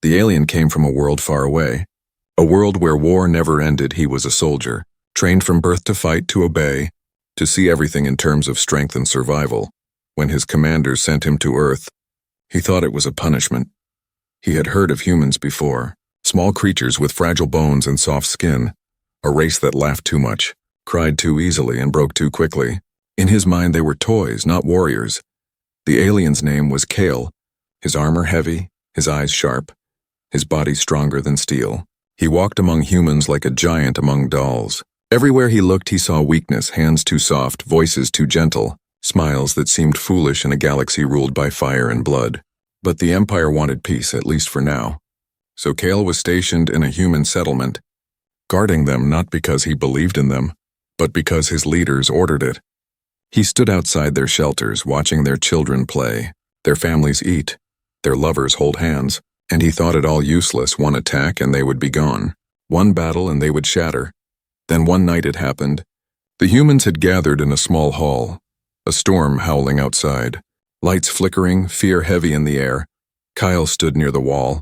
The alien came from a world far away. A world where war never ended. He was a soldier, trained from birth to fight, to obey, to see everything in terms of strength and survival. When his commanders sent him to Earth, he thought it was a punishment. He had heard of humans before, small creatures with fragile bones and soft skin, a race that laughed too much, cried too easily, and broke too quickly. In his mind they were toys, not warriors. The alien's name was Kale, his armor heavy, his eyes sharp, his body stronger than steel. He walked among humans like a giant among dolls. Everywhere he looked he saw weakness, hands too soft, voices too gentle, smiles that seemed foolish in a galaxy ruled by fire and blood. But the Empire wanted peace, at least for now. So Kale was stationed in a human settlement, guarding them not because he believed in them, but because his leaders ordered it. He stood outside their shelters, watching their children play, their families eat, their lovers hold hands, and he thought it all useless. One attack and they would be gone. One battle and they would shatter. Then one night it happened. The humans had gathered in a small hall, a storm howling outside, lights flickering, fear heavy in the air. Kyle stood near the wall,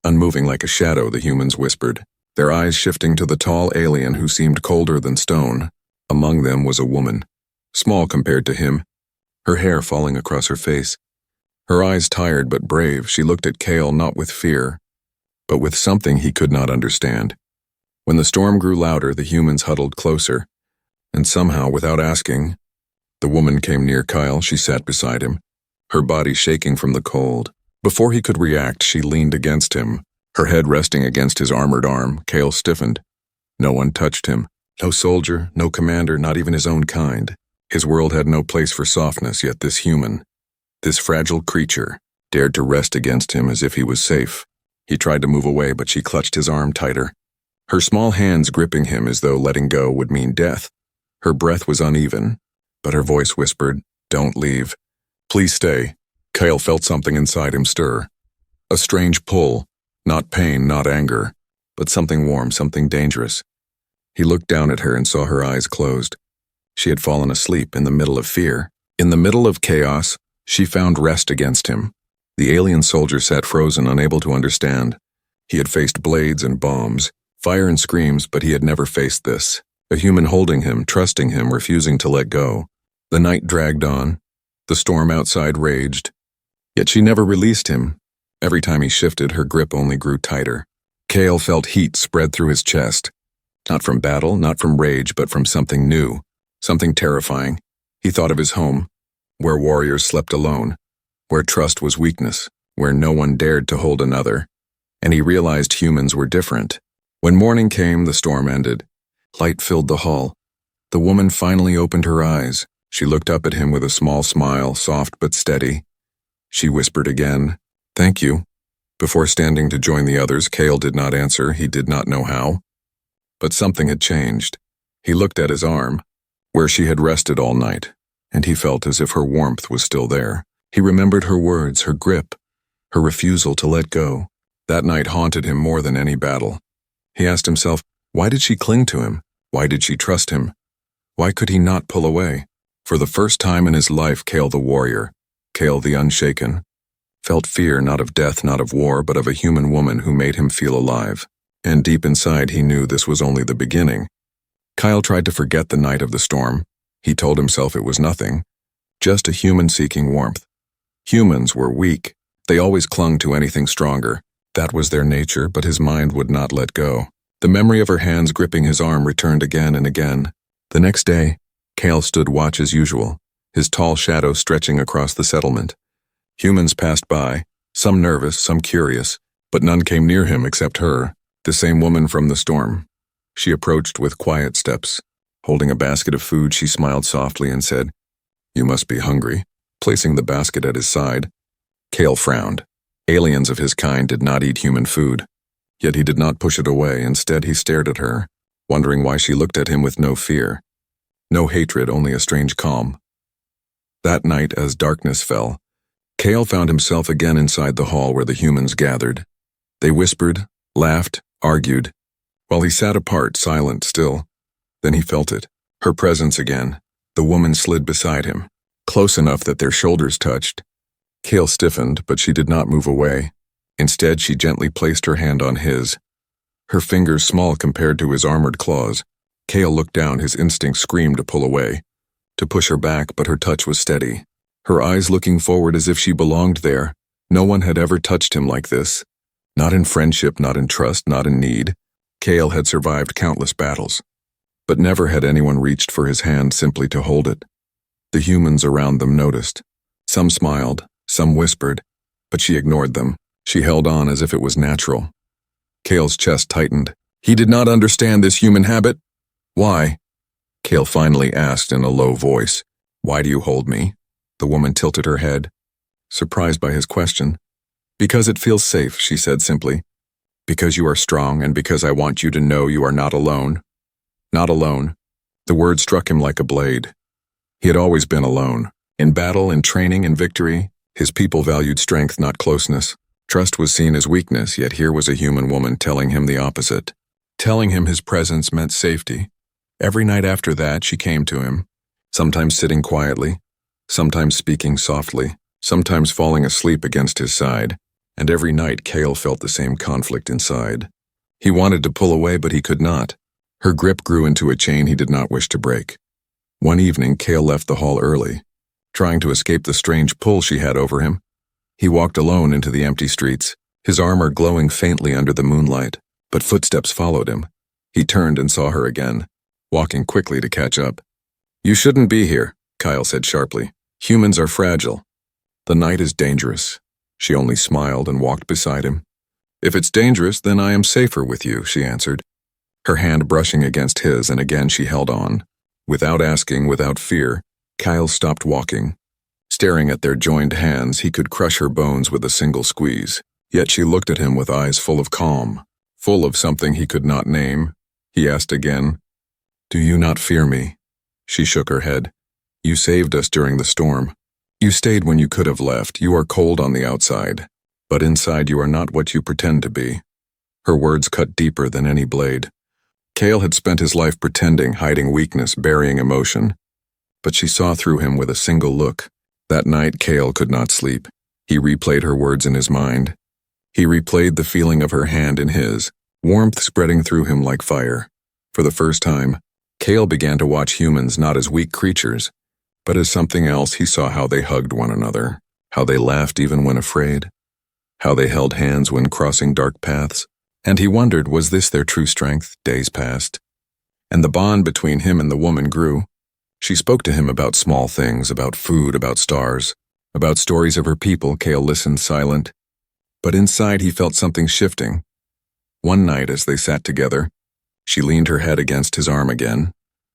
unmoving like a shadow, the humans whispered, their eyes shifting to the tall alien who seemed colder than stone. Among them was a woman, small compared to him, her hair falling across her face. Her eyes tired but brave, she looked at Kale not with fear, but with something he could not understand. When the storm grew louder, the humans huddled closer, and somehow, without asking, the woman came near Kyle. She sat beside him, her body shaking from the cold. Before he could react, she leaned against him, her head resting against his armored arm. Kale stiffened. No one touched him. No soldier, no commander, not even his own kind. His world had no place for softness, yet this human, this fragile creature, dared to rest against him as if he was safe. He tried to move away, but she clutched his arm tighter, her small hands gripping him as though letting go would mean death. Her breath was uneven, but her voice whispered, "Don't leave. Please stay." Kyle felt something inside him stir. A strange pull, not pain, not anger, but something warm, something dangerous. He looked down at her and saw her eyes closed. She had fallen asleep in the middle of fear. In the middle of chaos, she found rest against him. The alien soldier sat frozen, unable to understand. He had faced blades and bombs, fire and screams, but he had never faced this. A human holding him, trusting him, refusing to let go. The night dragged on. The storm outside raged. Yet she never released him. Every time he shifted, her grip only grew tighter. Kale felt heat spread through his chest. Not from battle, not from rage, but from something new, something terrifying. He thought of his home, where warriors slept alone, where trust was weakness, where no one dared to hold another. And he realized humans were different. When morning came, the storm ended. Light filled the hall. The woman finally opened her eyes. She looked up at him with a small smile, soft but steady. She whispered again, "Thank you." Before standing to join the others, Kale did not answer. He did not know how. But something had changed. He looked at his arm, where she had rested all night, and he felt as if her warmth was still there. He remembered her words, her grip, her refusal to let go. That night haunted him more than any battle. He asked himself, why did she cling to him? Why did she trust him? Why could he not pull away? For the first time in his life, Kale the warrior, Kale the unshaken, felt fear not of death, not of war, but of a human woman who made him feel alive. And deep inside he knew this was only the beginning. Kyle tried to forget the night of the storm. He told himself it was nothing, just a human seeking warmth. Humans were weak. They always clung to anything stronger. That was their nature, but his mind would not let go. The memory of her hands gripping his arm returned again and again. The next day, Kale stood watch as usual, his tall shadow stretching across the settlement. Humans passed by, some nervous, some curious, but none came near him except her, the same woman from the storm. She approached with quiet steps. Holding a basket of food, she smiled softly and said, "You must be hungry." Placing the basket at his side, Kale frowned. Aliens of his kind did not eat human food. Yet he did not push it away. Instead, he stared at her, wondering why she looked at him with no fear. No hatred, only a strange calm. That night, as darkness fell, Kale found himself again inside the hall where the humans gathered. They whispered, laughed, argued, while he sat apart, silent still. Then he felt it, her presence again. The woman slid beside him, close enough that their shoulders touched. Kale stiffened, but she did not move away. Instead, she gently placed her hand on his, her fingers small compared to his armored claws. Cale looked down, his instinct screamed to pull away, to push her back, but her touch was steady, her eyes looking forward as if she belonged there. No one had ever touched him like this. Not in friendship, not in trust, not in need. Cale had survived countless battles, but never had anyone reached for his hand simply to hold it. The humans around them noticed. Some smiled, some whispered, but she ignored them. She held on as if it was natural. Cale's chest tightened. He did not understand this human habit. Why? Cale finally asked in a low voice. Why do you hold me? The woman tilted her head, surprised by his question. Because it feels safe, she said simply. Because you are strong and because I want you to know you are not alone. Not alone. The word struck him like a blade. He had always been alone. In battle, in training, in victory, his people valued strength, not closeness. Trust was seen as weakness, yet here was a human woman telling him the opposite. Telling him his presence meant safety. Every night after that, she came to him, sometimes sitting quietly, sometimes speaking softly, sometimes falling asleep against his side, and every night Cale felt the same conflict inside. He wanted to pull away, but he could not. Her grip grew into a chain he did not wish to break. One evening, Cale left the hall early, trying to escape the strange pull she had over him. He walked alone into the empty streets, his armor glowing faintly under the moonlight, but footsteps followed him. He turned and saw her again, walking quickly to catch up. You shouldn't be here, Kyle said sharply. Humans are fragile. The night is dangerous. She only smiled and walked beside him. If it's dangerous, then I am safer with you, she answered, her hand brushing against his, and again she held on. Without asking, without fear, Kyle stopped walking. Staring at their joined hands, he could crush her bones with a single squeeze. Yet she looked at him with eyes full of calm, full of something he could not name. He asked again, Do you not fear me? She shook her head. You saved us during the storm. You stayed when you could have left. You are cold on the outside, but inside you are not what you pretend to be. Her words cut deeper than any blade. Cale had spent his life pretending, hiding weakness, burying emotion. But she saw through him with a single look. That night, Cale could not sleep. He replayed her words in his mind. He replayed the feeling of her hand in his, warmth spreading through him like fire. For the first time, Cale began to watch humans not as weak creatures, but as something else. He saw how they hugged one another, how they laughed even when afraid, how they held hands when crossing dark paths. And he wondered, was this their true strength? Days passed, and the bond between him and the woman grew. She spoke to him about small things, about food, about stars, about stories of her people. Cale listened silent, but inside he felt something shifting. One night as they sat together, she leaned her head against his arm again,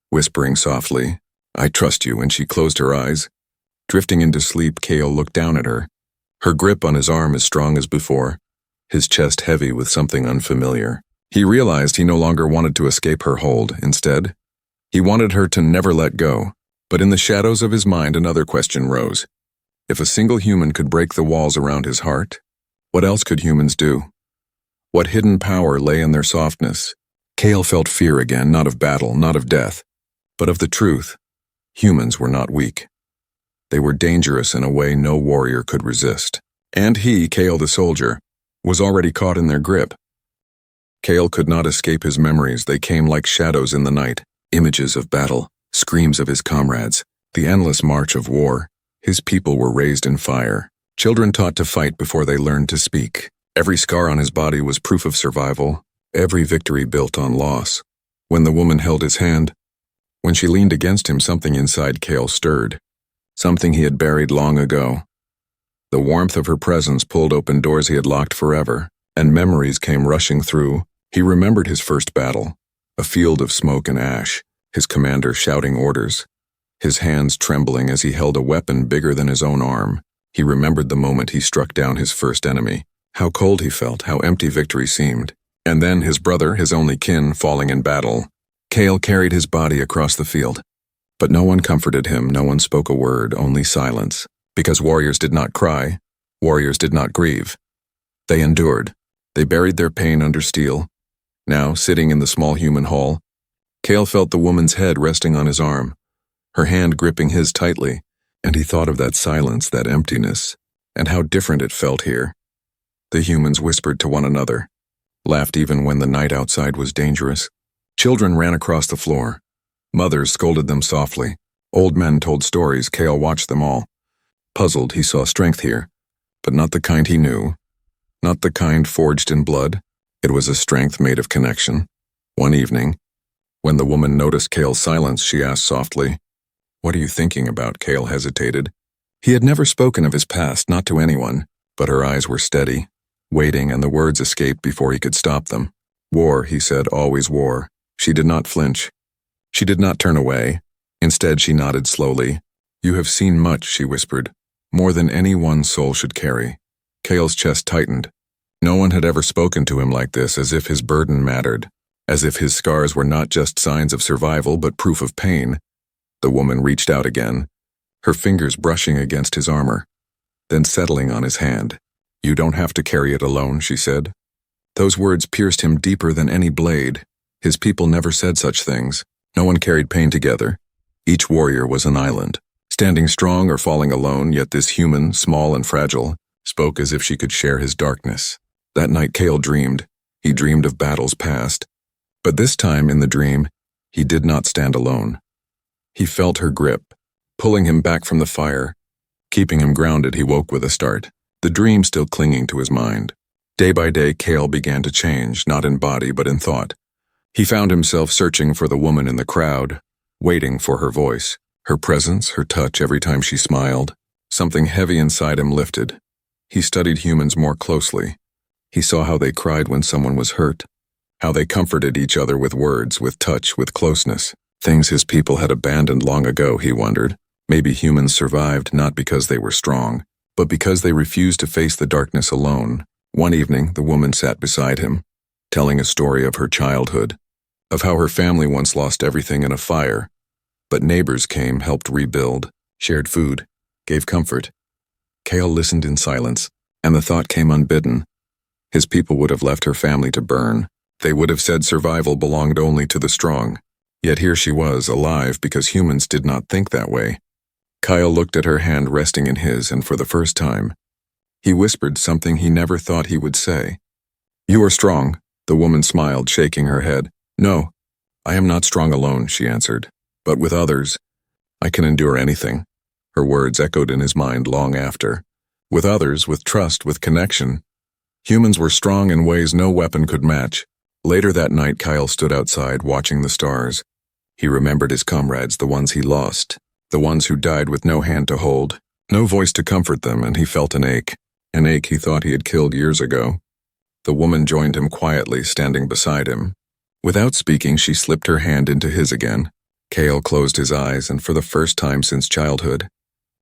whispering softly, I trust you, and she closed her eyes. Drifting into sleep, Cale looked down at her, her grip on his arm as strong as before, his chest heavy with something unfamiliar. He realized he no longer wanted to escape her hold. Instead, he wanted her to never let go. But in the shadows of his mind, another question rose. If a single human could break the walls around his heart, what else could humans do? What hidden power lay in their softness? Cale felt fear again, not of battle, not of death, but of the truth. Humans were not weak. They were dangerous in a way no warrior could resist. And he, Cale the soldier, was already caught in their grip. Cale could not escape his memories. They came like shadows in the night. Images of battle, screams of his comrades, the endless march of war. His people were raised in fire, children taught to fight before they learned to speak. Every scar on his body was proof of survival, every victory built on loss. When the woman held his hand, when she leaned against him, something inside Cale stirred, something he had buried long ago. The warmth of her presence pulled open doors he had locked forever, and memories came rushing through. He remembered his first battle, a field of smoke and ash, his commander shouting orders, his hands trembling as he held a weapon bigger than his own arm. He remembered the moment he struck down his first enemy, how cold he felt, how empty victory seemed. And then his brother, his only kin, falling in battle. Cale carried his body across the field. But no one comforted him, no one spoke a word, only silence. Because warriors did not cry, warriors did not grieve. They endured. They buried their pain under steel. Now, sitting in the small human hall, Cale felt the woman's head resting on his arm, her hand gripping his tightly, and he thought of that silence, that emptiness, and how different it felt here. The humans whispered to one another, laughed even when the night outside was dangerous. Children ran across the floor. Mothers scolded them softly. Old men told stories. Cale watched them all. Puzzled, he saw strength here, but not the kind he knew. Not the kind forged in blood. It was a strength made of connection. One evening, when the woman noticed Cale's silence, she asked softly, "What are you thinking about?" Cale hesitated. He had never spoken of his past, not to anyone, but her eyes were steady, waiting, and the words escaped before he could stop them. "War," he said, "always war." She did not flinch. She did not turn away. Instead, she nodded slowly. "You have seen much," she whispered, "more than any one soul should carry." Cale's chest tightened. No one had ever spoken to him like this, as if his burden mattered, as if his scars were not just signs of survival but proof of pain. The woman reached out again, her fingers brushing against his armor, then settling on his hand. "You don't have to carry it alone," she said. Those words pierced him deeper than any blade. His people never said such things. No one carried pain together. Each warrior was an island, standing strong or falling alone, yet this human, small and fragile, spoke as if she could share his darkness. That night Cale dreamed. He dreamed of battles past. But this time in the dream, he did not stand alone. He felt her grip, pulling him back from the fire. Keeping him grounded, he woke with a start, the dream still clinging to his mind. Day by day, Cale began to change, not in body but in thought. He found himself searching for the woman in the crowd, waiting for her voice, her presence, her touch every time she smiled. Something heavy inside him lifted. He studied humans more closely. He saw how they cried when someone was hurt, how they comforted each other with words, with touch, with closeness. Things his people had abandoned long ago, he wondered. Maybe humans survived not because they were strong, but because they refused to face the darkness alone. One evening, the woman sat beside him, telling a story of her childhood, of how her family once lost everything in a fire, but neighbors came, helped rebuild, shared food, gave comfort. Cale listened in silence, and the thought came unbidden. His people would have left her family to burn. They would have said survival belonged only to the strong. Yet here she was, alive because humans did not think that way. Cale looked at her hand resting in his, and for the first time, he whispered something he never thought he would say. "You are strong," the woman smiled, shaking her head. "No, I am not strong alone," she answered. "But with others, I can endure anything." Her words echoed in his mind long after. With others, with trust, with connection. Humans were strong in ways no weapon could match. Later that night, Cale stood outside, watching the stars. He remembered his comrades, the ones he lost, the ones who died with no hand to hold, no voice to comfort them, and he felt an ache he thought he had killed years ago. The woman joined him quietly, standing beside him. Without speaking, she slipped her hand into his again. Cale closed his eyes, and for the first time since childhood,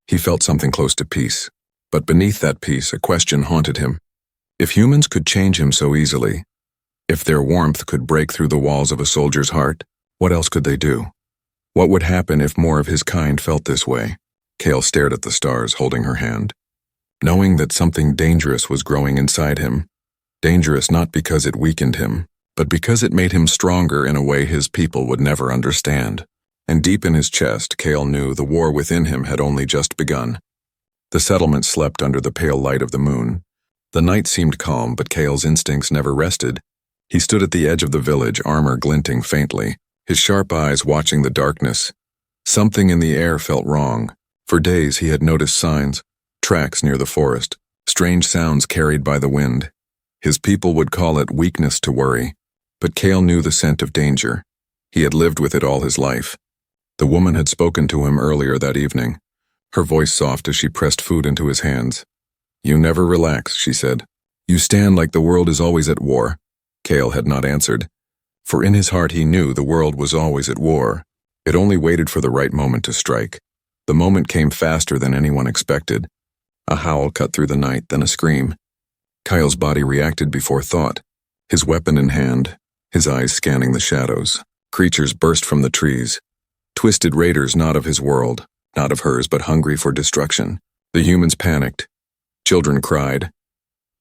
he felt something close to peace. But beneath that peace, a question haunted him. If humans could change him so easily, if their warmth could break through the walls of a soldier's heart, what else could they do? What would happen if more of his kind felt this way? Cale stared at the stars, holding her hand, knowing that something dangerous was growing inside him. Dangerous not because it weakened him, but because it made him stronger in a way his people would never understand. And deep in his chest, Cale knew the war within him had only just begun. The settlement slept under the pale light of the moon. The night seemed calm, but Cale's instincts never rested. He stood at the edge of the village, armor glinting faintly, his sharp eyes watching the darkness. Something in the air felt wrong. For days he had noticed signs, tracks near the forest, strange sounds carried by the wind. His people would call it weakness to worry, but Cale knew the scent of danger. He had lived with it all his life. The woman had spoken to him earlier that evening, her voice soft as she pressed food into his hands. "You never relax," she said. "You stand like the world is always at war." Cale had not answered, for in his heart he knew the world was always at war. It only waited for the right moment to strike. The moment came faster than anyone expected. A howl cut through the night, then a scream. Kyle's body reacted before thought, his weapon in hand, his eyes scanning the shadows. Creatures burst from the trees. Twisted raiders not of his world, not of hers, but hungry for destruction. The humans panicked. Children cried.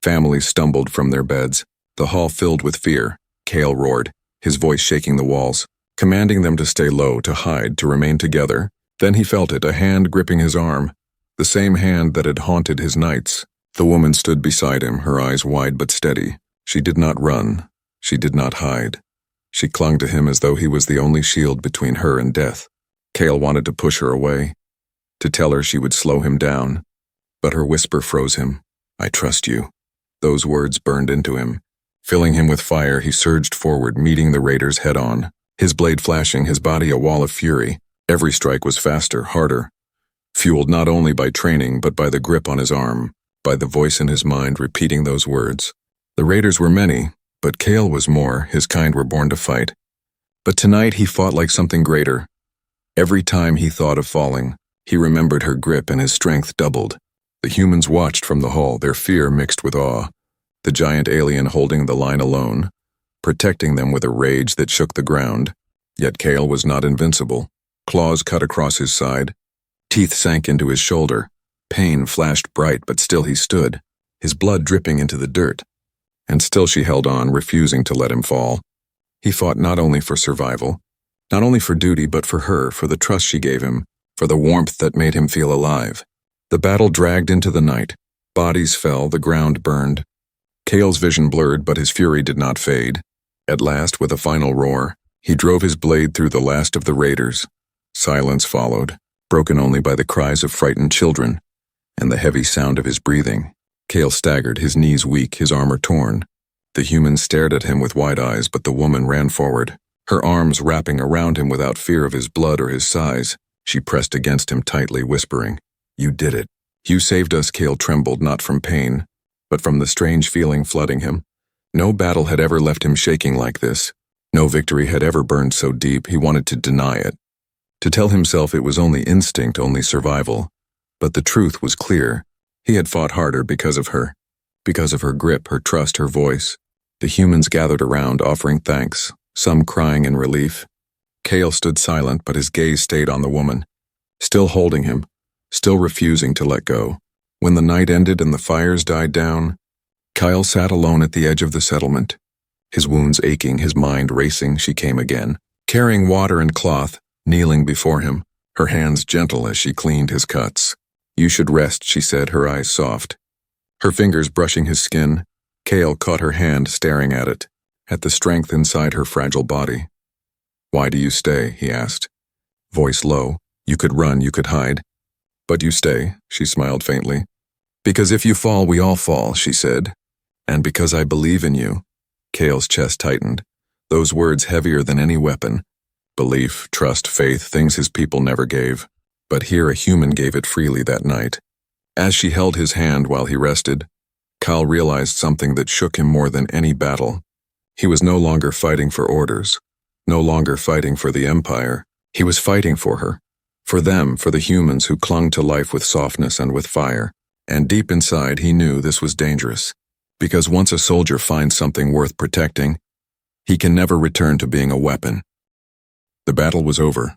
Families stumbled from their beds. The hall filled with fear. Cale roared, his voice shaking the walls, commanding them to stay low, to hide, to remain together. Then he felt it, a hand gripping his arm, the same hand that had haunted his nights. The woman stood beside him, her eyes wide but steady. She did not run. She did not hide. She clung to him as though he was the only shield between her and death. Cale wanted to push her away, to tell her she would slow him down. But her whisper froze him. "I trust you." Those words burned into him. Filling him with fire, he surged forward, meeting the raiders head-on. His blade flashing, his body a wall of fury. Every strike was faster, harder. Fueled not only by training, but by the grip on his arm, by the voice in his mind repeating those words. The raiders were many, but Cale was more. His kind were born to fight. But tonight he fought like something greater. Every time he thought of falling, he remembered her grip and his strength doubled. The humans watched from the hall, their fear mixed with awe. The giant alien holding the line alone, protecting them with a rage that shook the ground. Yet Cale was not invincible. Claws cut across his side. Teeth sank into his shoulder. Pain flashed bright, but still he stood, his blood dripping into the dirt. And still she held on, refusing to let him fall. He fought not only for survival, not only for duty, but for her, for the trust she gave him, for the warmth that made him feel alive. The battle dragged into the night. Bodies fell, the ground burned. Cale's vision blurred, but his fury did not fade. At last, with a final roar, he drove his blade through the last of the raiders. Silence followed, broken only by the cries of frightened children and the heavy sound of his breathing. Cale staggered, his knees weak, his armor torn. The humans stared at him with wide eyes, but the woman ran forward, her arms wrapping around him without fear of his blood or his size. She pressed against him tightly, whispering, "You did it. You saved us." Cale trembled, not from pain, but from the strange feeling flooding him. No battle had ever left him shaking like this. No victory had ever burned so deep. He wanted to deny it, to tell himself it was only instinct, only survival. But the truth was clear. He had fought harder because of her grip, her trust, her voice. The humans gathered around, offering thanks, some crying in relief. Cale stood silent, but his gaze stayed on the woman, still holding him, still refusing to let go. When the night ended and the fires died down, Cale sat alone at the edge of the settlement. His wounds aching, his mind racing, she came again, carrying water and cloth, kneeling before him, her hands gentle as she cleaned his cuts. "You should rest," she said, her eyes soft. Her fingers brushing his skin, Cale caught her hand, staring at it, at the strength inside her fragile body. "Why do you stay?" he asked, voice low. "You could run, you could hide. But you stay," she smiled faintly. "Because if you fall, we all fall," she said. "And because I believe in you." Cale's chest tightened, those words heavier than any weapon. Belief, trust, faith, things his people never gave. But here a human gave it freely that night. As she held his hand while he rested, Cale realized something that shook him more than any battle. He was no longer fighting for orders, no longer fighting for the Empire. He was fighting for her, for them, for the humans who clung to life with softness and with fire. And deep inside, he knew this was dangerous, because once a soldier finds something worth protecting, he can never return to being a weapon. The battle was over.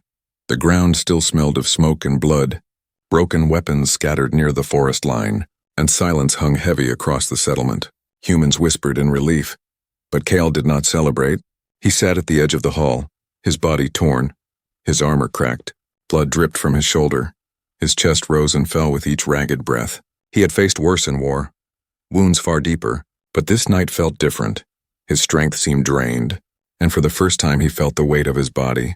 The ground still smelled of smoke and blood, broken weapons scattered near the forest line, and silence hung heavy across the settlement. Humans whispered in relief, but Cale did not celebrate. He sat at the edge of the hall, his body torn, his armor cracked, blood dripped from his shoulder. His chest rose and fell with each ragged breath. He had faced worse in war, wounds far deeper, but this night felt different. His strength seemed drained, and for the first time he felt the weight of his body.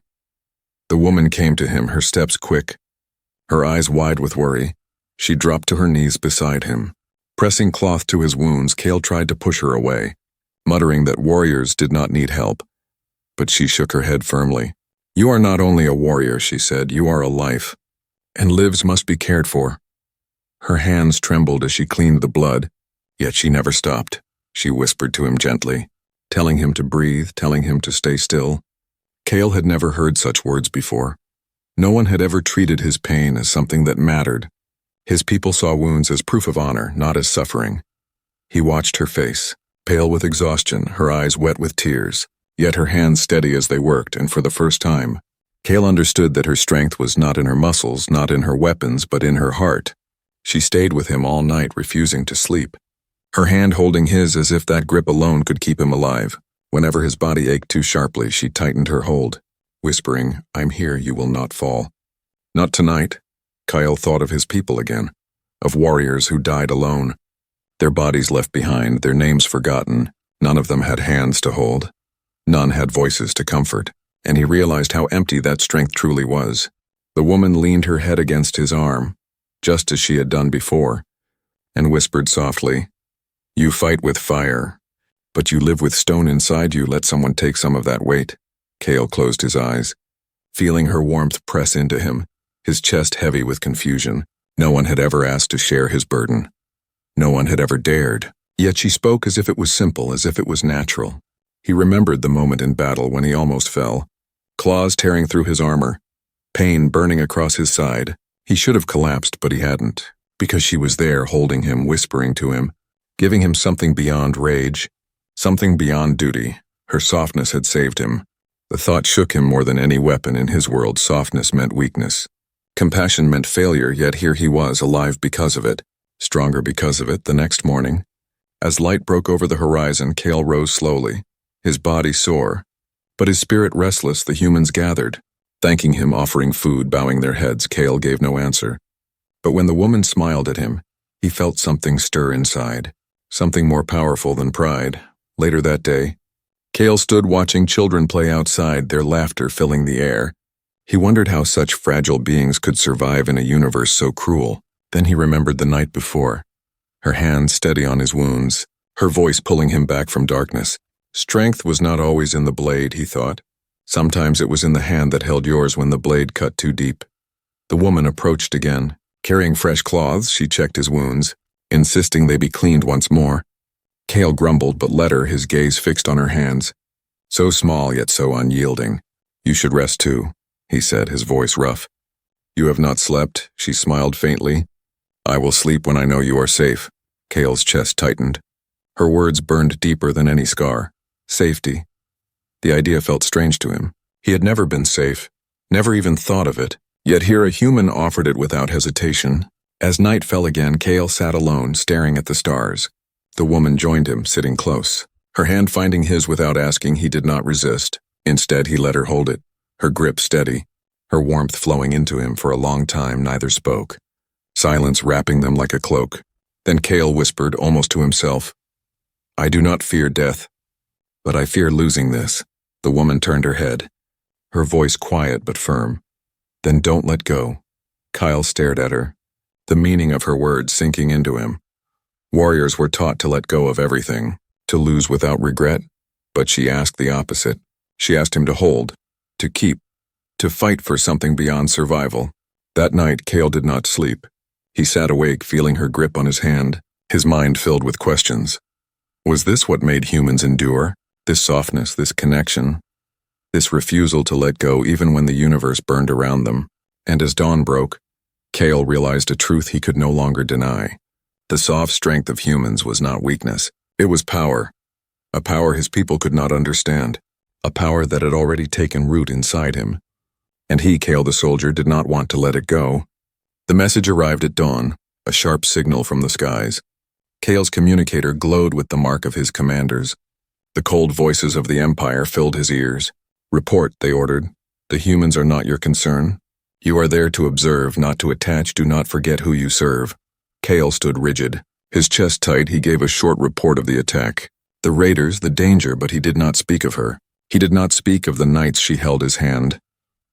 The woman came to him, her steps quick, her eyes wide with worry. She dropped to her knees beside him. Pressing cloth to his wounds, Cale tried to push her away, muttering that warriors did not need help. But she shook her head firmly. "You are not only a warrior," she said, "you are a life, and lives must be cared for." Her hands trembled as she cleaned the blood, yet she never stopped. She whispered to him gently, telling him to breathe, telling him to stay still. Cale had never heard such words before. No one had ever treated his pain as something that mattered. His people saw wounds as proof of honor, not as suffering. He watched her face, pale with exhaustion, her eyes wet with tears, yet her hands steady as they worked, and for the first time, Cale understood that her strength was not in her muscles, not in her weapons, but in her heart. She stayed with him all night, refusing to sleep, her hand holding his as if that grip alone could keep him alive. Whenever his body ached too sharply, she tightened her hold, whispering, "I'm here, you will not fall." Not tonight. Cale thought of his people again, of warriors who died alone, Their bodies left behind, their names forgotten. None of them had hands to hold. None had voices to comfort, and he realized how empty that strength truly was. The woman leaned her head against his arm, just as she had done before, and whispered softly, "You fight with fire, but you live with stone inside you. Let someone take some of that weight." Cale closed his eyes, feeling her warmth press into him, his chest heavy with confusion. No one had ever asked to share his burden. No one had ever dared. Yet she spoke as if it was simple, as if it was natural. He remembered the moment in battle when he almost fell, claws tearing through his armor, pain burning across his side. He should have collapsed, but he hadn't, because she was there holding him, whispering to him, giving him something beyond rage, something beyond duty. Her softness had saved him. The thought shook him more than any weapon in his world. Softness meant weakness. Compassion meant failure, yet here he was, alive because of it, stronger because of it. The next morning, as light broke over the horizon, Cale rose slowly, his body sore, but his spirit restless. The humans gathered, thanking him, offering food, bowing their heads. Cale gave no answer. But when the woman smiled at him, he felt something stir inside, something more powerful than pride. Later that day, Cale stood watching children play outside, their laughter filling the air. He wondered how such fragile beings could survive in a universe so cruel. Then he remembered the night before, her hand steady on his wounds, her voice pulling him back from darkness. Strength was not always in the blade, he thought. Sometimes it was in the hand that held yours when the blade cut too deep. The woman approached again. Carrying fresh cloths, she checked his wounds, insisting they be cleaned once more. Cale grumbled, but let her, his gaze fixed on her hands. So small, yet so unyielding. "You should rest too," he said, his voice rough. "You have not slept," she smiled faintly. "I will sleep when I know you are safe." Cale's chest tightened. Her words burned deeper than any scar. Safety. The idea felt strange to him. He had never been safe, never even thought of it. Yet here a human offered it without hesitation. As night fell again, Cale sat alone, staring at the stars. The woman joined him, sitting close. Her hand finding his without asking, he did not resist. Instead, he let her hold it, her grip steady, her warmth flowing into him. For a long time, neither spoke, silence wrapping them like a cloak. Then Cale whispered, almost to himself, "I do not fear death, but I fear losing this." The woman turned her head, her voice quiet but firm. "Then don't let go." Kyle stared at her, the meaning of her words sinking into him. Warriors were taught to let go of everything, to lose without regret, but she asked the opposite. She asked him to hold, to keep, to fight for something beyond survival. That night, Cale did not sleep. He sat awake, feeling her grip on his hand, his mind filled with questions. Was this what made humans endure? This softness, this connection, this refusal to let go even when the universe burned around them. And as dawn broke, Cale realized a truth he could no longer deny. The soft strength of humans was not weakness. It was power. A power his people could not understand. A power that had already taken root inside him. And he, Cale the soldier, did not want to let it go. The message arrived at dawn, a sharp signal from the skies. Cale's communicator glowed with the mark of his commanders. The cold voices of the Empire filled his ears. "Report," they ordered. "The humans are not your concern. You are there to observe, not to attach. Do not forget who you serve." Cale stood rigid, his chest tight. He gave a short report of the attack, the raiders, the danger, but he did not speak of her. He did not speak of the nights she held his hand,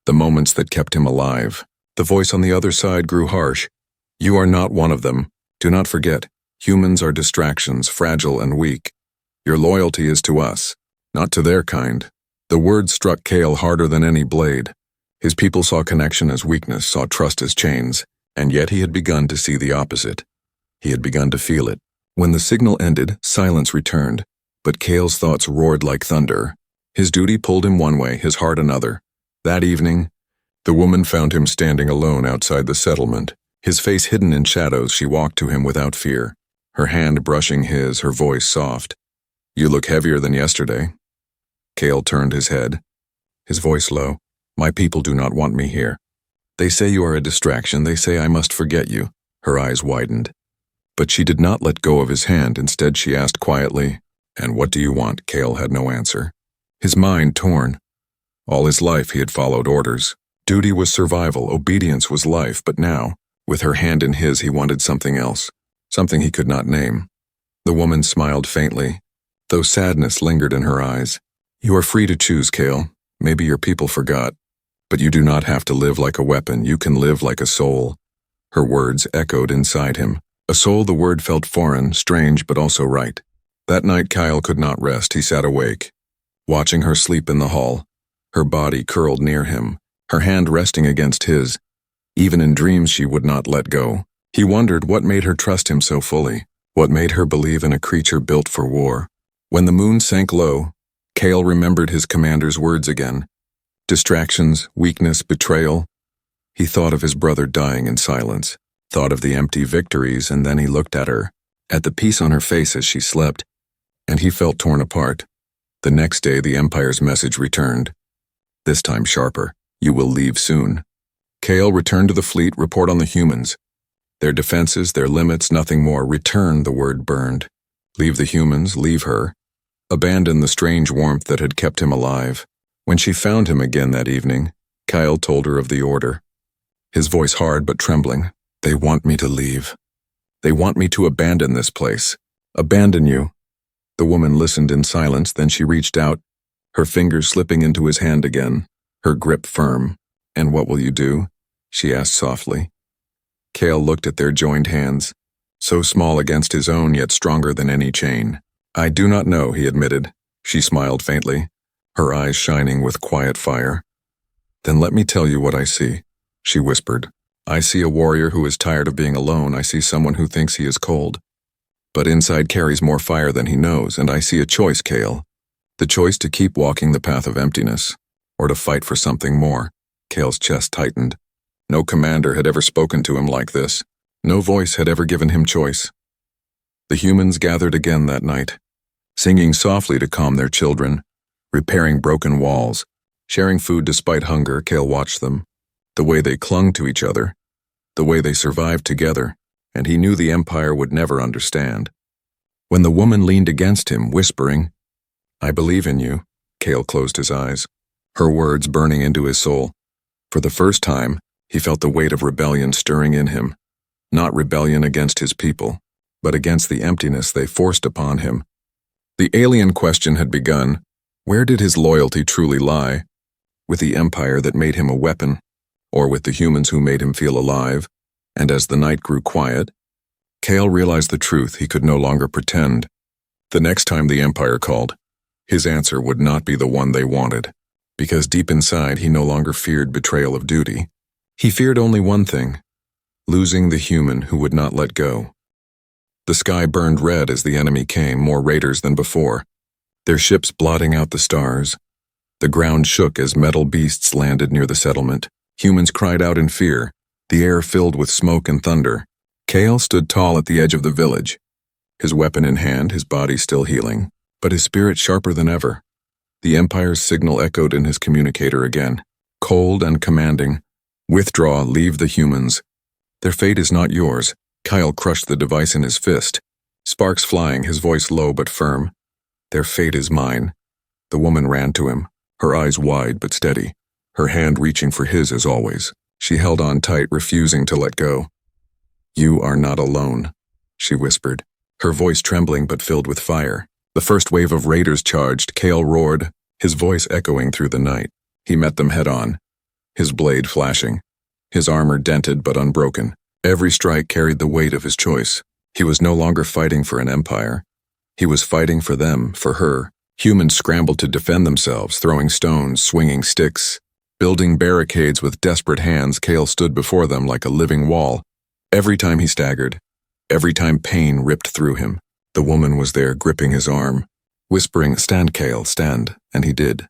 the moments that kept him alive. The voice on the other side grew harsh. "You are not one of them. Do not forget, humans are distractions, fragile and weak. Your loyalty is to us, not to their kind." The words struck Cale harder than any blade. His people saw connection as weakness, saw trust as chains, and yet he had begun to see the opposite. He had begun to feel it. When the signal ended, silence returned, but Cale's thoughts roared like thunder. His duty pulled him one way, his heart another. That evening, the woman found him standing alone outside the settlement. His face hidden in shadows, she walked to him without fear, her hand brushing his, her voice soft. "You look heavier than yesterday." Cale turned his head, his voice low. "My people do not want me here. They say you are a distraction. They say I must forget you." Her eyes widened. But she did not let go of his hand. Instead, she asked quietly, "And what do you want?" Cale had no answer. His mind torn. All his life he had followed orders. Duty was survival, obedience was life, but now, with her hand in his, he wanted something else, something he could not name. The woman smiled faintly, though sadness lingered in her eyes. You are free to choose, Kale. Maybe your people forgot. But you do not have to live like a weapon. You can live like a soul. Her words echoed inside him. A soul, the word felt foreign, strange, but also right. That night Kyle could not rest. He sat awake, watching her sleep in the hall, her body curled near him, her hand resting against his. Even in dreams she would not let go. He wondered what made her trust him so fully, what made her believe in a creature built for war. When the moon sank low, Kale remembered his commander's words again. Distractions, weakness, betrayal. He thought of his brother dying in silence, thought of the empty victories, and then he looked at her, at the peace on her face as she slept, and he felt torn apart. The next day the Empire's message returned. This time sharper. You will leave soon. Kale returned to the fleet, report on the humans. Their defenses, their limits, nothing more. Return, the word burned. Leave the humans, leave her. Abandon the strange warmth that had kept him alive. When she found him again that evening, Kyle told her of the order. His voice hard but trembling. They want me to leave. They want me to abandon this place. Abandon you. The woman listened in silence, then she reached out, her fingers slipping into his hand again, her grip firm. And what will you do? She asked softly. Kale looked at their joined hands, so small against his own yet stronger than any chain. I do not know, he admitted. She smiled faintly, her eyes shining with quiet fire. Then let me tell you what I see, she whispered. I see a warrior who is tired of being alone. I see someone who thinks he is cold, but inside carries more fire than he knows, and I see a choice, Kale. The choice to keep walking the path of emptiness, or to fight for something more. Kale's chest tightened. No commander had ever spoken to him like this. No voice had ever given him choice. The humans gathered again that night, singing softly to calm their children, repairing broken walls, sharing food despite hunger. Kale watched them, the way they clung to each other, the way they survived together, and he knew the Empire would never understand. When the woman leaned against him, whispering, I believe in you, Kale closed his eyes, her words burning into his soul. For the first time, he felt the weight of rebellion stirring in him, not rebellion against his people, but against the emptiness they forced upon him. The alien question had begun. Where did his loyalty truly lie? With the Empire that made him a weapon, or with the humans who made him feel alive? And as the night grew quiet, Kale realized the truth. He could no longer pretend. The next time the Empire called, his answer would not be the one they wanted, because deep inside he no longer feared betrayal of duty. He feared only one thing, losing the human who would not let go. The sky burned red as the enemy came, more raiders than before, their ships blotting out the stars. The ground shook as metal beasts landed near the settlement. Humans cried out in fear, the air filled with smoke and thunder. Kale stood tall at the edge of the village, his weapon in hand, his body still healing, but his spirit sharper than ever. The Empire's signal echoed in his communicator again, cold and commanding. Withdraw, leave the humans. Their fate is not yours. Kyle crushed the device in his fist, sparks flying, his voice low but firm. Their fate is mine. The woman ran to him, her eyes wide but steady, her hand reaching for his as always. She held on tight, refusing to let go. You are not alone, she whispered, her voice trembling but filled with fire. The first wave of raiders charged. Kale roared, his voice echoing through the night. He met them head on, his blade flashing, his armor dented but unbroken. Every strike carried the weight of his choice. He was no longer fighting for an empire. He was fighting for them, for her. Humans scrambled to defend themselves, throwing stones, swinging sticks, building barricades with desperate hands. Kale stood before them like a living wall. Every time he staggered, every time pain ripped through him, the woman was there gripping his arm, whispering, Stand, Kale, stand, and he did.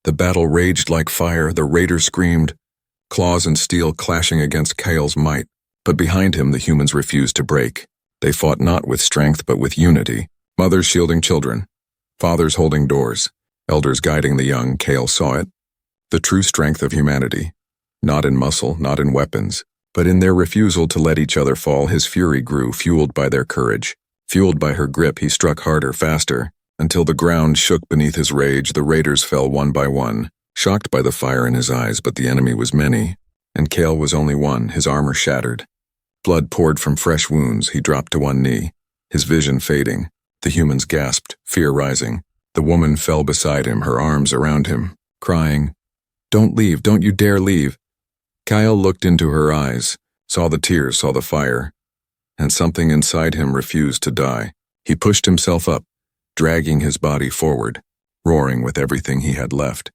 The battle raged like fire, the raiders screamed, claws and steel clashing against Kale's might, but behind him the humans refused to break. They fought not with strength but with unity, mothers shielding children, fathers holding doors, elders guiding the young. Kale saw it, the true strength of humanity, not in muscle, not in weapons, but in their refusal to let each other fall. His fury grew, fueled by their courage. Fueled by her grip, he struck harder, faster, until the ground shook beneath his rage. The raiders fell one by one, shocked by the fire in his eyes, but the enemy was many, and Kale was only one, his armor shattered. Blood poured from fresh wounds. He dropped to one knee, his vision fading. The humans gasped, fear rising. The woman fell beside him, her arms around him, crying, "Don't leave, don't you dare leave." Kyle looked into her eyes, saw the tears, saw the fire, and something inside him refused to die. He pushed himself up, dragging his body forward, roaring with everything he had left.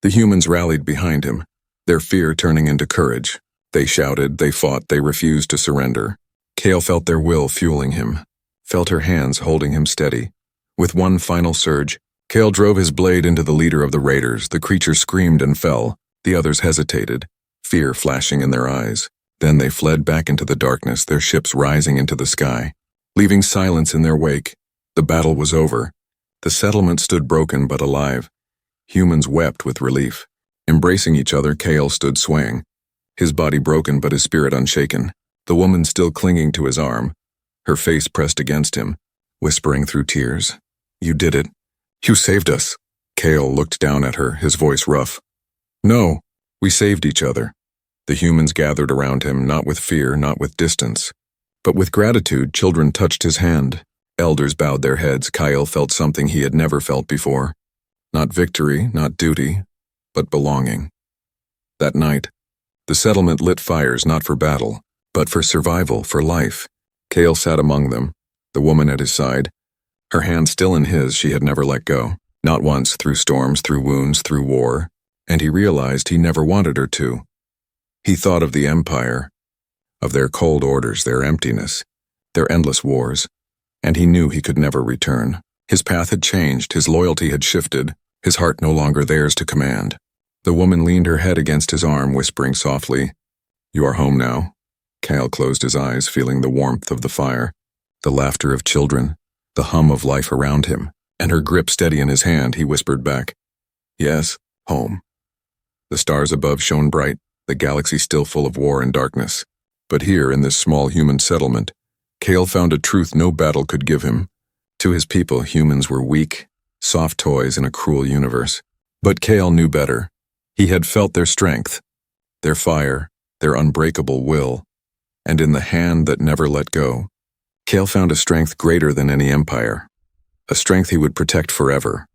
The humans rallied behind him, their fear turning into courage. They shouted, they fought, they refused to surrender. Kale felt their will fueling him, felt her hands holding him steady. With one final surge, Kale drove his blade into the leader of the raiders. The creature screamed and fell. The others hesitated, fear flashing in their eyes. Then they fled back into the darkness, their ships rising into the sky, leaving silence in their wake. The battle was over. The settlement stood broken but alive. Humans wept with relief. Embracing each other, Kale stood swaying, his body broken but his spirit unshaken. The woman still clinging to his arm, her face pressed against him, whispering through tears, "You did it. You saved us." Kale looked down at her, his voice rough. "No, we saved each other." The humans gathered around him, not with fear, not with distance, but with gratitude. Children touched his hand. Elders bowed their heads. Kyle felt something he had never felt before. Not victory, not duty, but belonging. That night, the settlement lit fires not for battle, but for survival, for life. Kale sat among them, the woman at his side, her hand still in his. She had never let go, not once, through storms, through wounds, through war, and he realized he never wanted her to. He thought of the Empire, of their cold orders, their emptiness, their endless wars, and he knew he could never return. His path had changed, his loyalty had shifted, his heart no longer theirs to command. The woman leaned her head against his arm, whispering softly, "You are home now." Kyle closed his eyes, feeling the warmth of the fire, the laughter of children, the hum of life around him, and her grip steady in his hand. He whispered back, "Yes, home." The stars above shone bright, the galaxy still full of war and darkness. But here, in this small human settlement, Kale found a truth no battle could give him. To his people, humans were weak, soft toys in a cruel universe. But Kale knew better. He had felt their strength, their fire, their unbreakable will, and in the hand that never let go, Kale found a strength greater than any empire, a strength he would protect forever.